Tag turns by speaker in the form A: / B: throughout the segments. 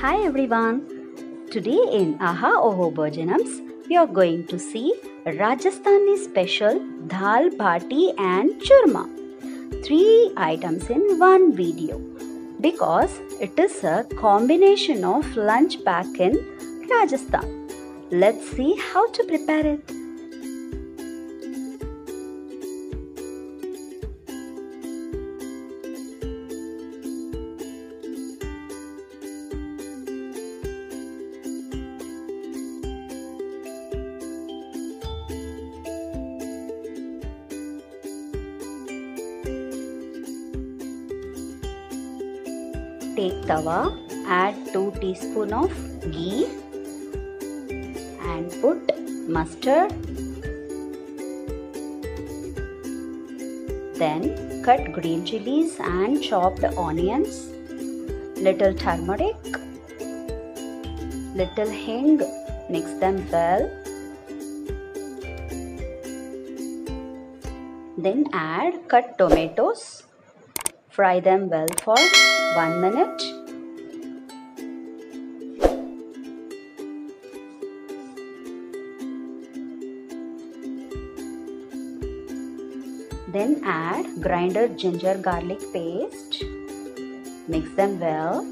A: Hi everyone. Today in Aha Oho Bhojanams, we are going to see Rajasthani special Dal Bhati and Churma. 3 items in one video because it is a combination of lunch pack in Rajasthan. Let's see how to prepare it. Take tawa, add 2 teaspoons of ghee and put mustard. Then cut green chilies and chopped onions, little turmeric, little hing, mix them well. Then add cut tomatoes, fry them well for 1 minute. Then add grinded ginger garlic paste. Mix them well.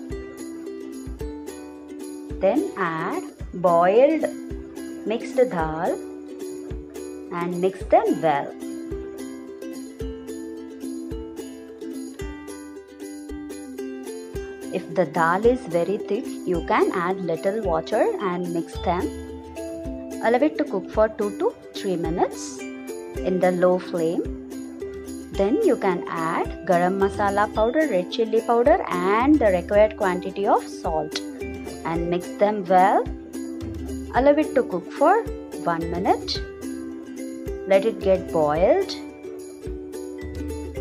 A: Then add boiled mixed dal and mix them well. If the dal is very thick, you can add little water and mix them. Allow it to cook for 2 to 3 minutes in the low flame. Then you can add garam masala powder, red chilli powder and the required quantity of salt and mix them well. Allow it to cook for 1 minute. Let it get boiled.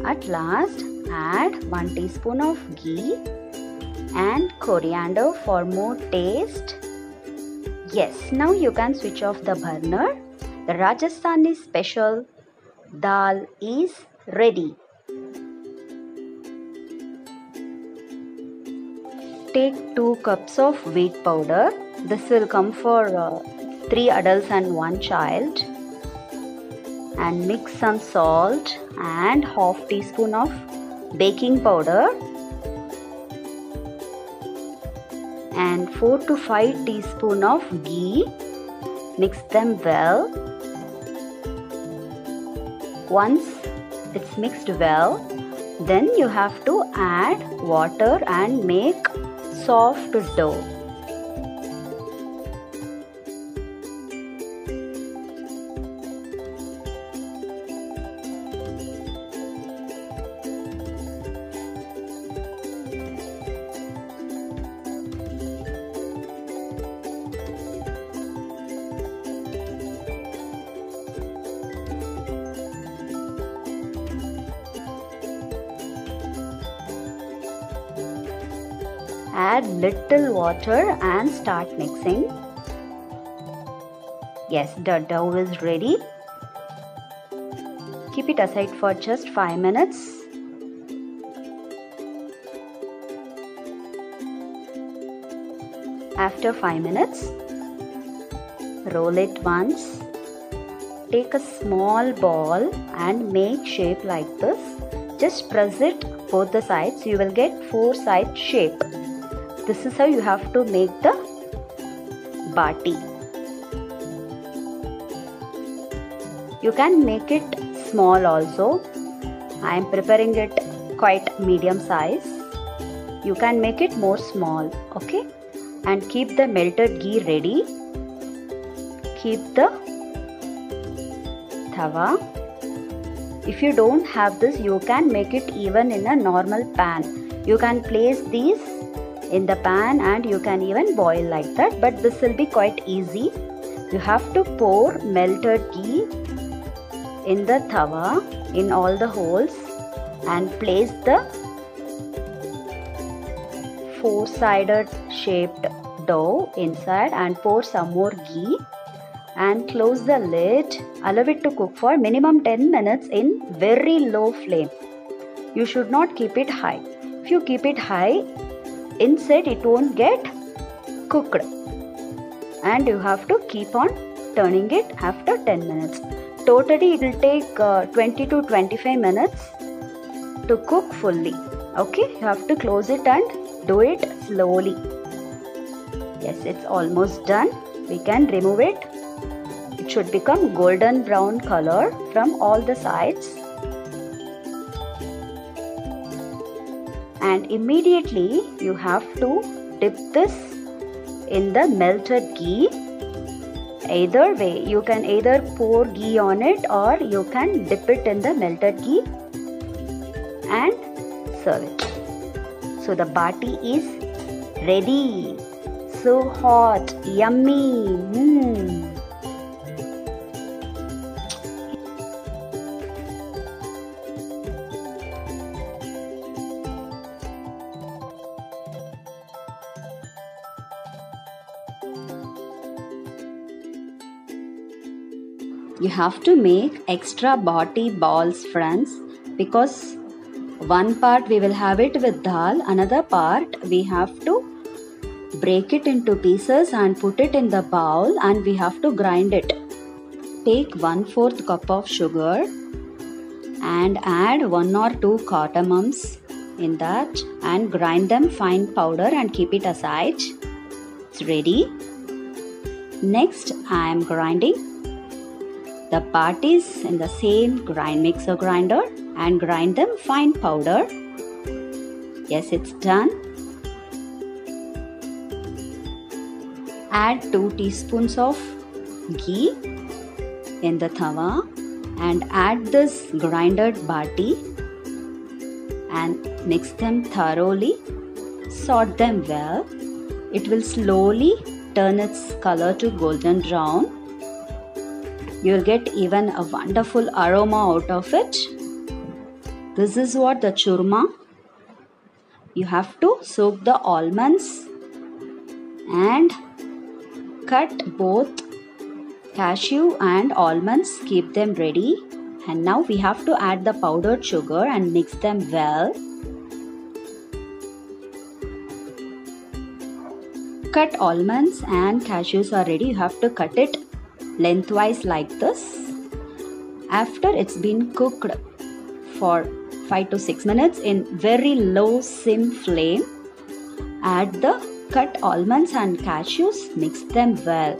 A: At last, add 1 teaspoon of ghee and coriander for more taste. Yes, now you can switch off the burner. The Rajasthani special dal is ready. Take 2 cups of wheat powder. This will come for 3 adults and 1 child. And mix some salt and half teaspoon of baking powder. And 4 to 5 teaspoons of ghee. Mix them well. Once it's mixed well, then you have to add water and make soft dough. Add little water and start mixing. Yes, the dough is ready. Keep it aside for just 5 minutes. After 5 minutes, roll it once. Take a small ball and make shape like this. Just press it both the sides. You will get 4-side shape. This is how you have to make the bati. You can make it small also. I am preparing it quite medium size. You can make it more small, okay? And keep the melted ghee ready. Keep the tawa. If you don't have this, you can make it even in a normal pan. You can place these in the pan and you can even boil like that, but this will be quite easy. You have to pour melted ghee in the tawa in all the holes and place the 4-sided shaped dough inside and pour some more ghee and close the lid. Allow it to cook for minimum 10 minutes in very low flame. You should not keep it high. If you keep it high, inside it won't get cooked, and you have to keep on turning it after 10 minutes. Totally it will take 20 to 25 minutes to cook fully. Okay, you have to close it and do it slowly. Yes, it's almost done. We can remove it. It should become golden brown color from all the sides. And immediately you have to dip this in the melted ghee. Either way, you can either pour ghee on it or you can dip it in the melted ghee and serve it. So the bati is ready. So hot, yummy. You have to make extra bati balls, friends, because one part we will have it with dal, another part we have to break it into pieces and put it in the bowl, and we have to grind it. Take 1/4 cup of sugar and add 1 or 2 cardamoms in that and grind them fine powder and keep it aside. It's ready. Next, I am grinding the batis in the same mixer grinder and grind them fine powder. Yes, it's done. Add 2 teaspoons of ghee in the tawa and add this grinded bati and mix them thoroughly. Sort them well. It will slowly turn its color to golden brown. You will get even a wonderful aroma out of it. This is what the churma. You have to soak the almonds and cut both cashew and almonds. Keep them ready. And now we have to add the powdered sugar and mix them well. Cut almonds and cashews are ready. You have to cut it lengthwise like this. After it's been cooked for 5 to 6 minutes in very low sim flame, add the cut almonds and cashews, mix them well.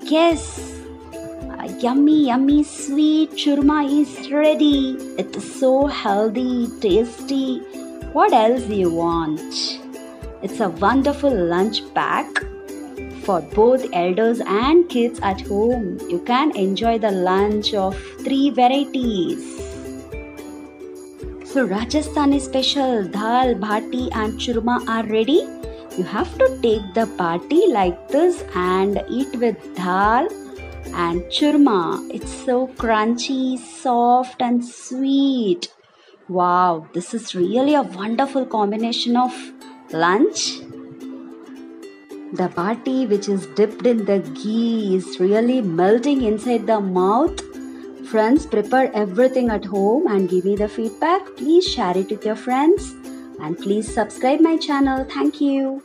A: Yes, yummy sweet churma is ready. It's so healthy, tasty. What else do you want? It's a wonderful lunch pack for both elders and kids at home. You can enjoy the lunch of 3 varieties. So Rajasthani special dal, bati and churma are ready. You have to take the bati like this and eat with dal and churma. It's so crunchy, soft and sweet. Wow, this is really a wonderful combination of lunch. The bati, which is dipped in the ghee, is really melting inside the mouth. Friends, prepare everything at home and give me the feedback. Please share it with your friends and please subscribe my channel. Thank you.